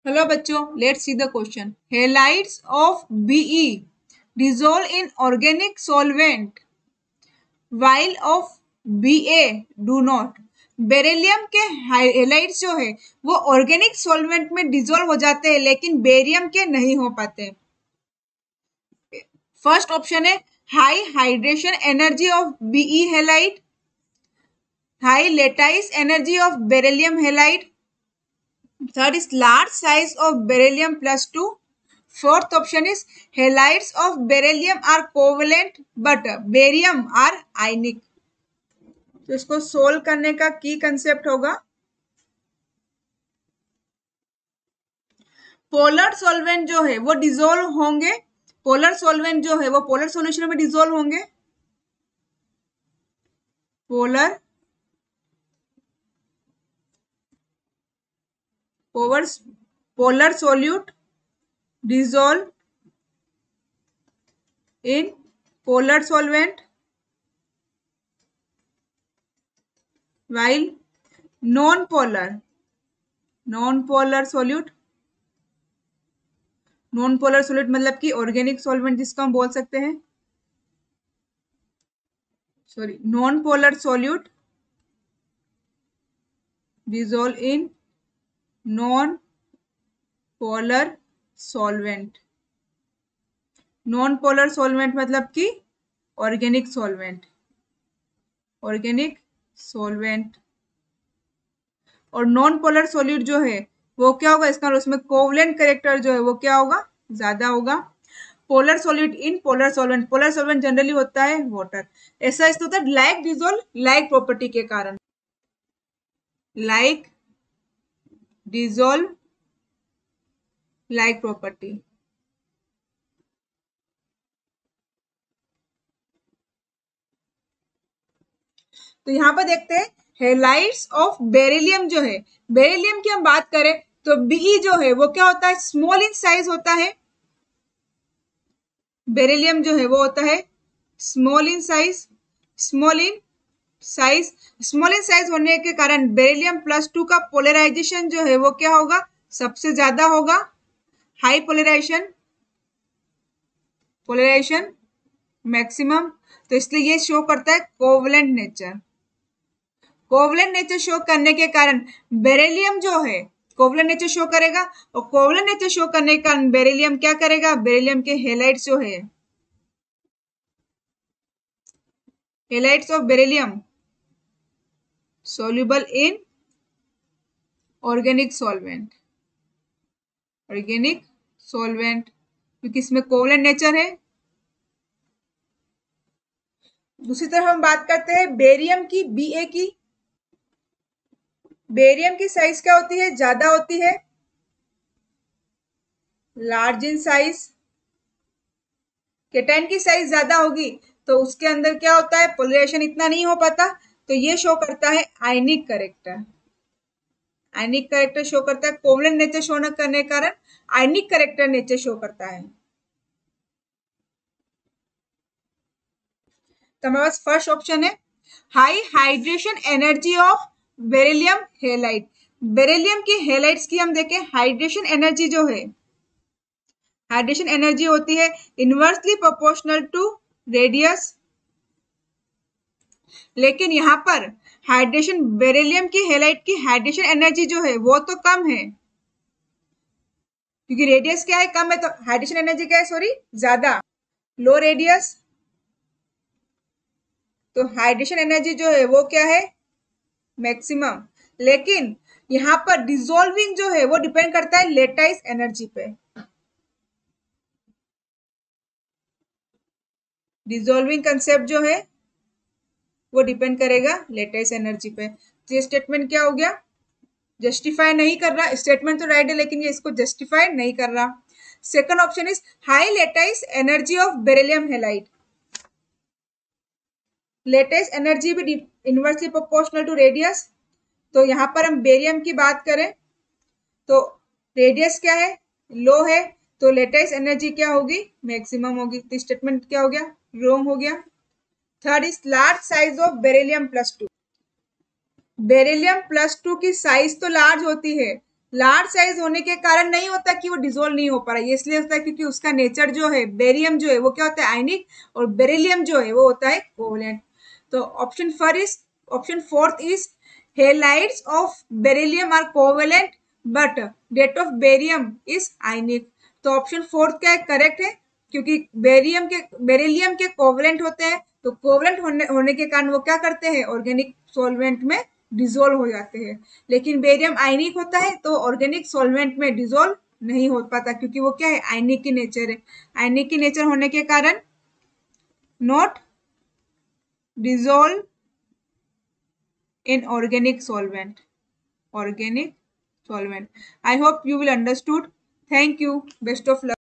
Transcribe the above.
Hello बच्चों, let's see the question. Halides of Be dissolve in organic solvent while of Ba do not. Beryllium के halides जो है वो organic solvent में dissolve हो जाते हैं लेकिन बेरियम के नहीं हो पाते. फर्स्ट ऑप्शन है high hydration energy of Be halide, high lattice energy of beryllium halide. Third is large size of beryllium +2. Fourth option is halides of beryllium are covalent but barium are ionic. तो इसको solve करने का की concept होगा polar solvent जो है वो dissolve होंगे. पोलर सॉल्वेंट जो है वो पोलर सॉल्यूशन में डिसॉल्व होंगे. Polar solute dissolve in polar solvent while non-polar solute मतलब कि ऑर्गेनिक सॉल्वेंट जिसको हम बोल सकते हैं, sorry, non polar solute dissolve in non polar solvent. Non polar solvent मतलब कि ऑर्गेनिक सॉल्वेंट. और नॉन पोलर सॉल्यूट जो है वो क्या होगा, इसका उसमें कोवलेंट कैरेक्टर जो है वो क्या होगा, ज्यादा होगा. Polar solute in polar solvent. Polar solvent generally होता है वाटर. ऐसा इस होता है लाइक डिसॉल्व लाइक प्रॉपर्टी के कारण. Like dissolve like property. तो यहाँ पर देखते हैं हेलाइड्स ऑफ बेरिलियम जो है, बेरिलियम की हम बात करें तो Be जो है वो क्या होता है, स्मॉल इन साइज होता है. बेरिलियम जो है वो होता है स्मॉल इन साइज होने के कारण बेरिलियम +2 का पोलराइजेशन जो है वो क्या होगा, सबसे ज्यादा होगा. High polarisation maximum. तो इसलिए ये शो करता है कोवलेंट नेचर शो करने के कारण बेरिलियम जो है कोवलेंट नेचर शो करेगा. और कोवलेंट नेचर शो करने के कारण बेरिलियम क्या करेगा, बेरिलियम के हेलाइड्स जो है, halides of beryllium soluble in organic solvent क्योंकि इसमें कोवलेंट नेचर है. दूसरी तरफ हम बात करते हैं बेरियम की, Ba की. बेरियम की साइज क्या होती है, ज्यादा होती है, लार्ज इन साइज. केटाइन की साइज ज्यादा होगी तो उसके अंदर क्या होता है, पोलराइजेशन इतना नहीं हो पाता. तो ये शो करता है आयनिक कैरेक्टर शो करता है. कोवलेंट नेचर शो न करने के कारण आयनिक कैरेक्टर नेचर शो करता है. तो हमारे पास फर्स्ट ऑप्शन है high hydration energy of beryllium halide. Beryllium की हेलाइड्स की हम देखें हाइड्रेशन एनर्जी जो है, हाइड्रेशन एनर्जी होती है इनवर्सली प्रोपोर्शनल टू रेडियस. लेकिन यहाँ पर हाइड्रेशन बेरिलियम की हेलाइड की हाइड्रेशन एनर्जी जो है वो तो कम है, क्योंकि रेडियस क्या है, कम है. तो हाइड्रेशन एनर्जी क्या है, सॉरी, ज्यादा, लो रेडियस. तो हाइड्रेशन एनर्जी जो है वो क्या है, मैक्सिमम. लेकिन यहाँ पर डिसॉल्विंग जो है वो डिपेंड करता है लेटाइस एनर्जी पे. डिसॉल्विंग कंसेप्ट जो है वो डिपेंड करेगा लेटाइस एनर्जी पे. तो ये स्टेटमेंट क्या हो गया, जस्टिफाई नहीं कर रहा. स्टेटमेंट तो राइट है लेकिन ये इसको जस्टिफाई नहीं कर रहा. Second option is high lattice energy of beryllium halide. Latest energy भी इनवर्सली प्रोपोर्शनल टू रेडियस. तो यहाँ पर हम बेरियम की बात करें तो रेडियस क्या है, लो है. तो लेटेस्ट एनर्जी क्या होगी, मैक्सिमम होगी. तो स्टेटमेंट क्या हो गया, रॉन्ग हो गया. Third is large size of beryllium +2. Beryllium +2 की साइज तो लार्ज होती है लार्ज साइज होने के कारण नहीं होता कि वो डिजोल्व नहीं हो पा रहा है, ये इसलिए होता है क्योंकि उसका नेचर जो है, बेरियम जो है वो क्या होता है, आयनिक, और बेरिलियम जो है वो होता है कोवलेंट। तो option fourth is halides of beryllium are covalent but that of barium is ionic. तो ऑप्शन फोर्थ क्या है, करेक्ट है, क्योंकि बेरिलियम के कोवलेंट होते हैं, तो कोवलेंट होने के कारण वो क्या करते हैं, ऑर्गेनिक सॉल्वेंट में डिजोल्व हो जाते हैं। लेकिन बेरियम आयनिक होता है तो ऑर्गेनिक सॉल्वेंट में डिजोल्व नहीं हो पाता, क्योंकि वो क्या है, आयनिक की नेचर है। आयनिक की नेचर होने के कारण not dissolve in organic solvent. I hope you will understood. Thank you. Best of luck.